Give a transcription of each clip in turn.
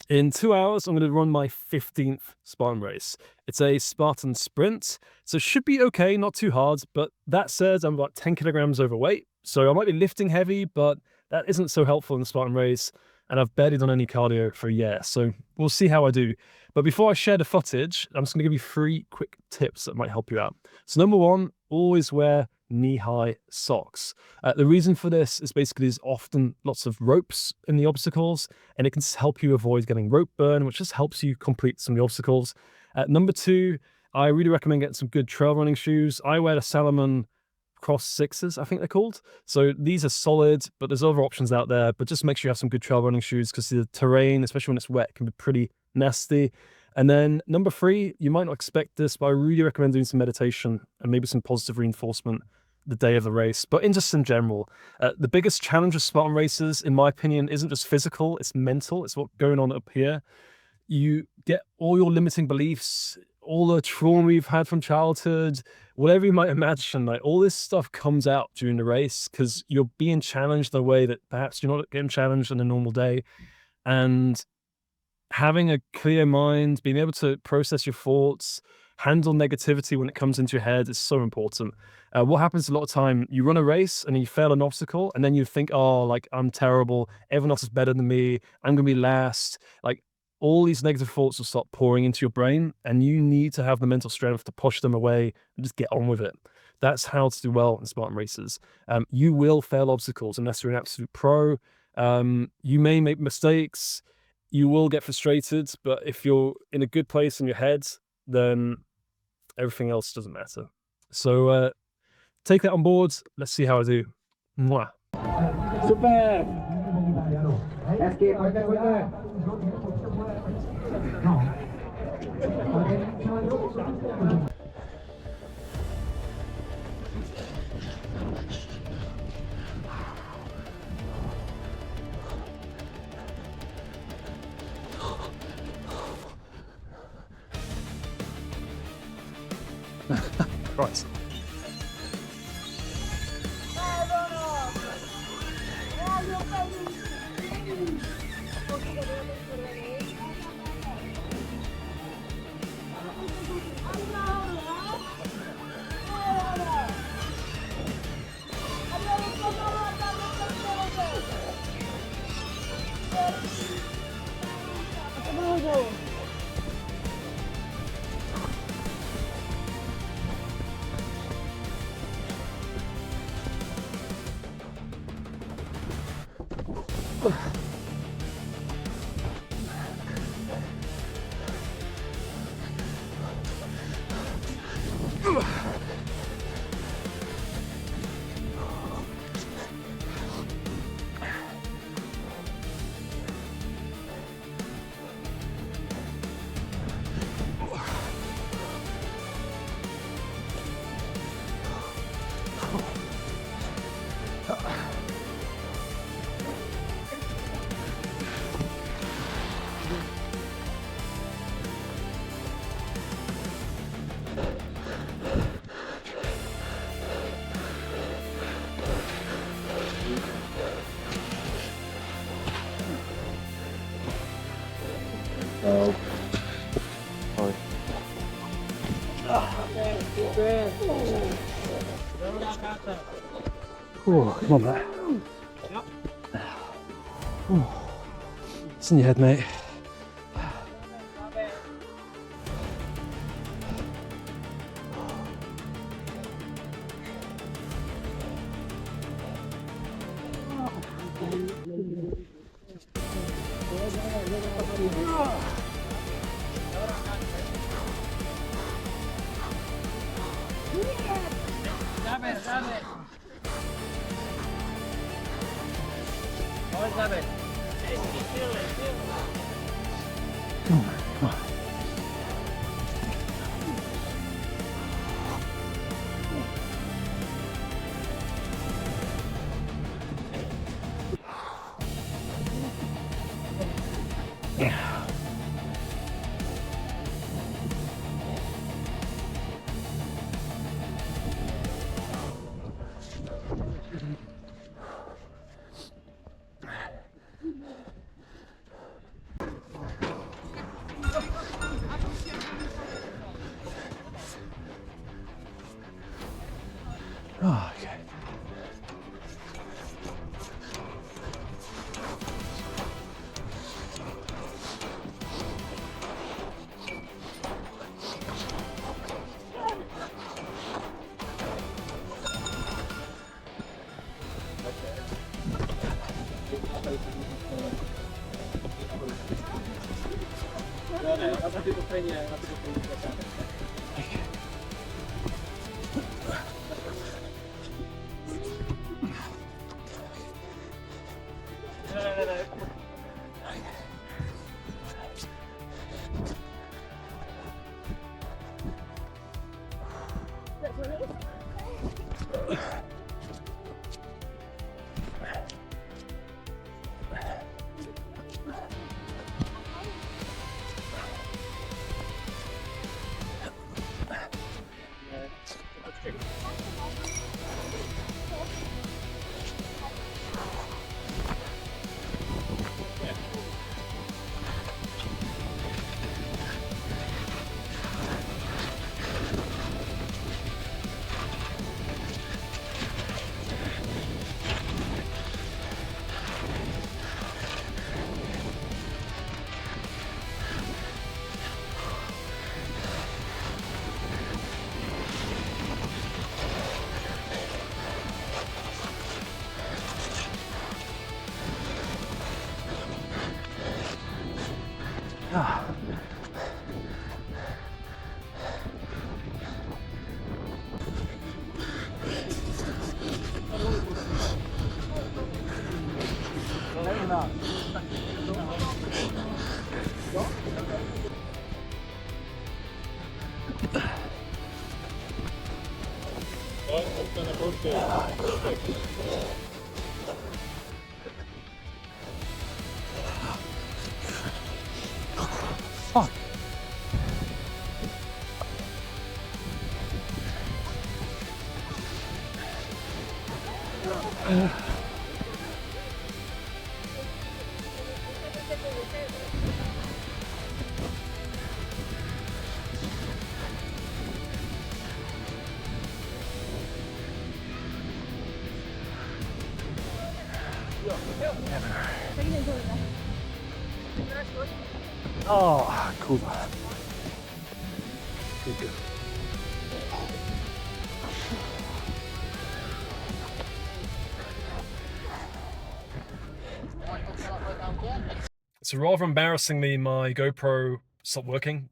In 2 hours, I'm going to run my 15th Spartan race. It's a Spartan Sprint, so it should be okay, not too hard, but that said, I'm about 10 kilograms overweight, so I might be lifting heavy, but that isn't so helpful in the Spartan race, and I've barely done any cardio for a year, so we'll see how I do. But before I share the footage, I'm just going to give you 3 quick tips that might help you out. So number 1, always wear knee-high socks. The reason for this is basically there's often lots of ropes in the obstacles, and it can help you avoid getting rope burn, which just helps you complete some of the obstacles. Number 2, I really recommend getting some good trail running shoes. I wear the Salomon Cross 6s, I think they're called. So these are solid, but there's other options out there, but just make sure you have some good trail running shoes because the terrain, especially when it's wet, can be pretty nasty. And then number 3, you might not expect this, but I really recommend doing some meditation and maybe some positive reinforcement the day of the race, but just in general. The biggest challenge of Spartan races, in my opinion, isn't just physical, it's mental. It's what's going on up here. You get all your limiting beliefs, all the trauma you've had from childhood, whatever you might imagine, like all this stuff comes out during the race because you're being challenged in a way that perhaps you're not getting challenged on a normal day. And having a clear mind, being able to process your thoughts, handle negativity when it comes into your head is so important. What happens a lot of time, you run a race and you fail an obstacle and then you think, oh, like I'm terrible, everyone else is better than me, I'm gonna be last. Like all these negative thoughts will start pouring into your brain and you need to have the mental strength to push them away and just get on with it. That's how to do well in Spartan races. You will fail obstacles unless you're an absolute pro. You may make mistakes, you will get frustrated, but if you're in a good place in your head, then everything else doesn't matter. So take that on board. Let's see how I do. Mwah. Super! Escape! Right. Oh. Come on, Matt. It's in your head, mate. Come on. Fuck. Oh, cool. Good, good. So rather embarrassingly, my GoPro stopped working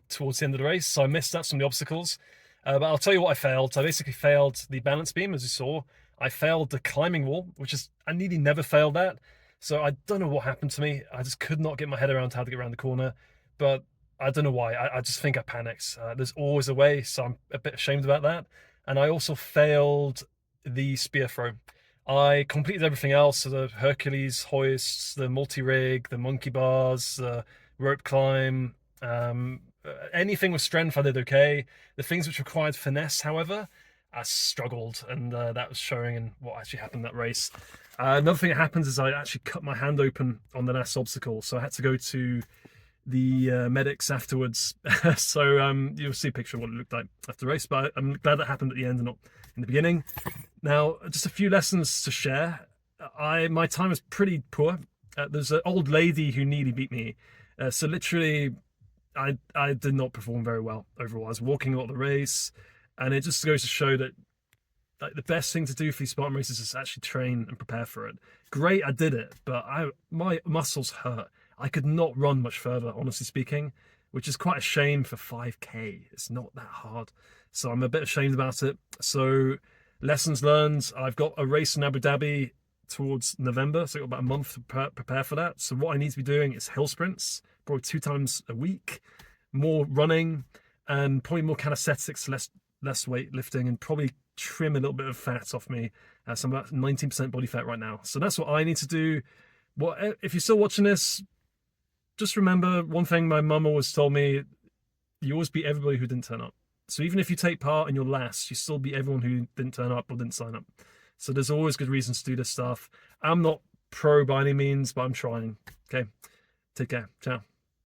towards the end of the race, so I missed out some of the obstacles. But I'll tell you what I failed. So I basically failed the balance beam, as you saw. I failed the climbing wall, which is, I nearly never failed that. So I don't know what happened to me. I just could not get my head around how to get around the corner. But I don't know why. I just think I panicked. There's always a way, so I'm a bit ashamed about that. And I also failed the spear throw. I completed everything else, so the Hercules hoists, the multi-rig, the monkey bars, the rope climb, anything with strength I did okay. The things which required finesse, however, I struggled, and that was showing in what actually happened in that race. Another thing that happens is I actually cut my hand open on the last obstacle, so I had to go to the medics afterwards. So you'll see a picture of what it looked like after the race, but I'm glad that happened at the end and not in the beginning. Now, just a few lessons to share. My time was pretty poor. There's an old lady who nearly beat me. So literally, I did not perform very well overall. I was walking a lot of the race, and it just goes to show that like the best thing to do for these Spartan races is actually train and prepare for it. Great, I did it, but my muscles hurt. I could not run much further, honestly speaking, which is quite a shame for 5K. It's not that hard. So I'm a bit ashamed about it. So lessons learned, I've got a race in Abu Dhabi towards November, so I've got about a month to prepare for that. So what I need to be doing is hill sprints, probably 2 times a week, more running, and probably more calisthenics, less weight lifting, and probably trim a little bit of fat off me. So I'm about 19% body fat right now. So that's what I need to do. If you're still watching this, just remember one thing my mum always told me: you always beat everybody who didn't turn up. So even if you take part and you're last, you still beat everyone who didn't turn up or didn't sign up. So there's always good reasons to do this stuff. I'm not pro by any means, but I'm trying. Okay, take care. Ciao.